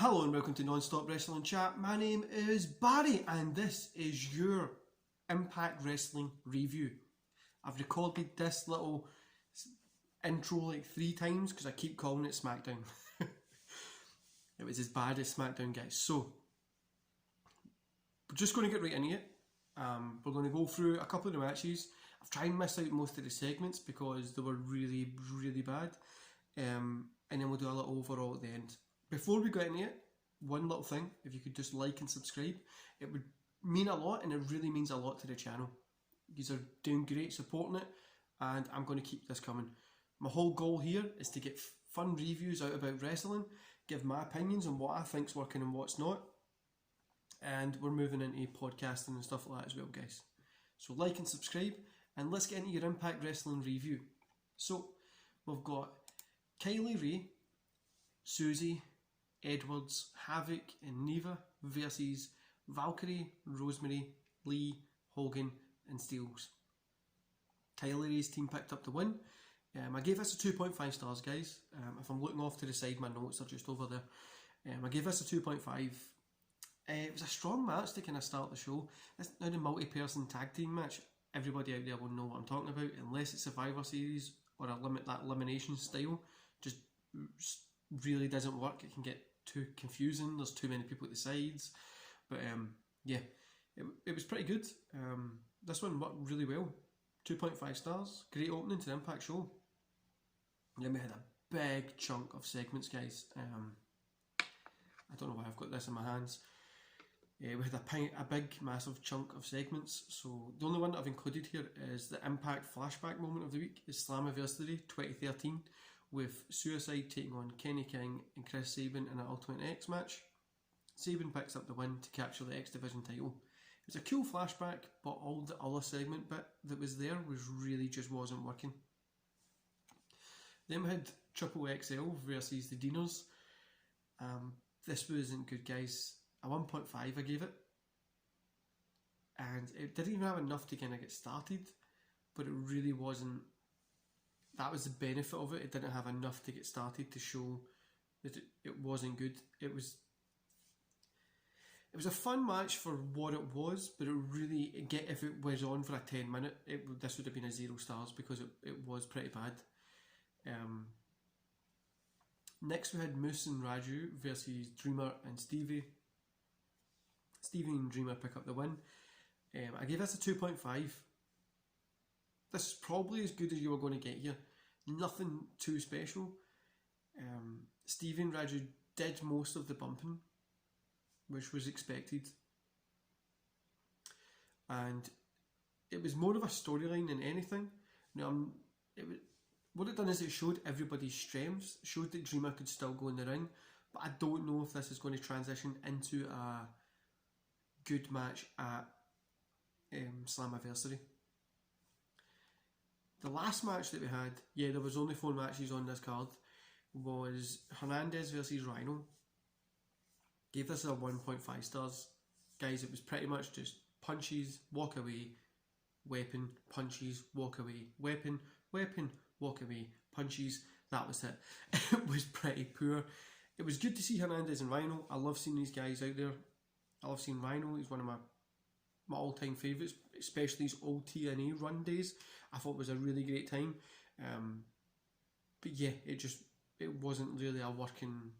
Hello and welcome to Non-Stop Wrestling Chat. My name is Barry and this is your Impact Wrestling review. I've recorded this little intro like 3 times because I keep calling it SmackDown. It was as bad as SmackDown, guys. So, we're just going to get right into it. We're going to go through a couple of the matches. I've tried and missed out most of the segments because they were really, really bad. And then we'll do a little overall at the end. Before we go into it, one little thing, if you could just like and subscribe, it would mean a lot, and it really means a lot to the channel. You are doing great supporting it, and I'm going to keep this coming. My whole goal here is to get fun reviews out about wrestling, give my opinions on what I think's working and what's not, and we're moving into podcasting and stuff like that as well, guys. So like and subscribe, and let's get into your Impact Wrestling review. So, we've got Kylie Rae, Susie, Edwards, Havoc and Neva versus Valkyrie, Rosemary, Lee, Hogan and Steels. Kylie Rae's team picked up the win. I gave this a 2.5 stars, guys. If I'm looking off to the side, my notes are just over there. I gave this a 2.5. It was a strong match to kind of start the show. It's now the multi-person tag team match. Everybody out there will know what I'm talking about, unless it's Survivor Series or that elimination style. Just really doesn't work. It can get too confusing. There's too many people at the sides. But yeah, it was pretty good. This one worked really well. 2.5 stars. Great opening to the Impact show. Then we had a big chunk of segments, guys. I don't know why I've got this in my hands. We had a big, massive chunk of segments. So the only one that I've included here is the Impact flashback moment of the week. Is Slammiversary 2013. With Suicide taking on Kenny King and Chris Sabin in an Ultimate X match. Sabin picks up the win to capture the X Division title. It was a cool flashback, but all the other segment bit that was there just wasn't working. Then we had Triple XL versus the Deaners. This wasn't good, guys. A 1.5 I gave it. And it didn't even have enough to kind of get started, but it really wasn't. That was the benefit of it. It didn't have enough to get started to show that it wasn't good. It was a fun match for what it was, but if it was on for a 10-minute, this would have been a 0 stars because it was pretty bad. Next we had Moose and Raju versus Dreamer and Stevie. Stevie and Dreamer pick up the win. I gave this a 2.5. This is probably as good as you were going to get here. Nothing too special. Stevie and Raju did most of the bumping, which was expected. And it was more of a storyline than anything. What it done is it showed everybody's strengths, showed that Dreamer could still go in the ring, but I don't know if this is going to transition into a good match at Slammiversary. The last match that we had, there was only 4 matches on this card, was Hernandez versus Rhino. Gave this a 1.5 stars. Guys, it was pretty much just punches, walk away, weapon, punches, walk away, weapon, walk away, punches. That was it. It was pretty poor. It was good to see Hernandez and Rhino. I love seeing these guys out there. I love seeing Rhino. He's one of my all-time favourites, especially his old TNA run days. I thought it was a really great time. But yeah, it wasn't really a working.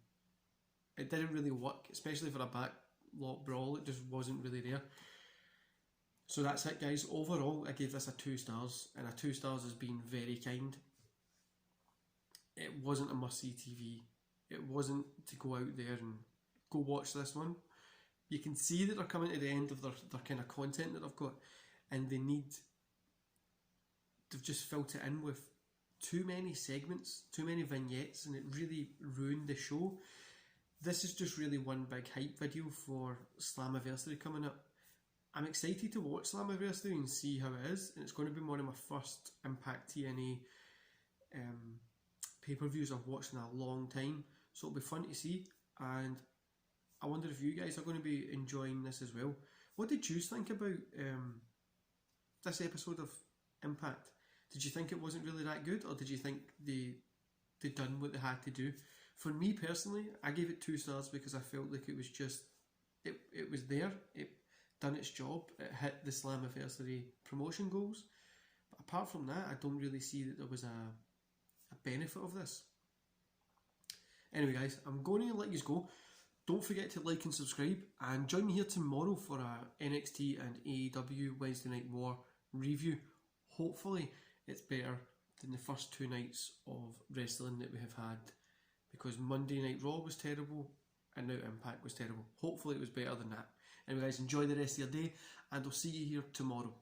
It didn't really work, especially for a backlot brawl. It just wasn't really there. So that's it, guys. Overall, I gave this a 2 stars, and a 2 stars has been very kind. It wasn't a must-see TV. It wasn't to go out there and go watch this one. You can see that they're coming to the end of their kind of content that they've got, and they've just filled it in with too many segments, too many vignettes, and it really ruined the show. This is just really one big hype video for Slammiversary coming up. I'm excited to watch Slammiversary and see how it is, and it's going to be one of my first Impact TNA pay-per-views I've watched in a long time, so it'll be fun to see, and I wonder if you guys are going to be enjoying this as well. What did you think about this episode of Impact? Did you think it wasn't really that good, or did you think they done what they had to do For me personally, I gave it 2 stars because I felt like it was just, it was there, it done its job, it hit the Slammiversary promotion goals. But apart from that, I don't really see that there was a benefit of this. Anyway guys, I'm going to let you go. Don't forget to like and subscribe, and join me here tomorrow for a NXT and AEW Wednesday Night War review. Hopefully it's better than the first 2 nights of wrestling that we have had, because Monday Night Raw was terrible and now Impact was terrible. Hopefully it was better than that. Anyway guys, enjoy the rest of your day, and I'll see you here tomorrow.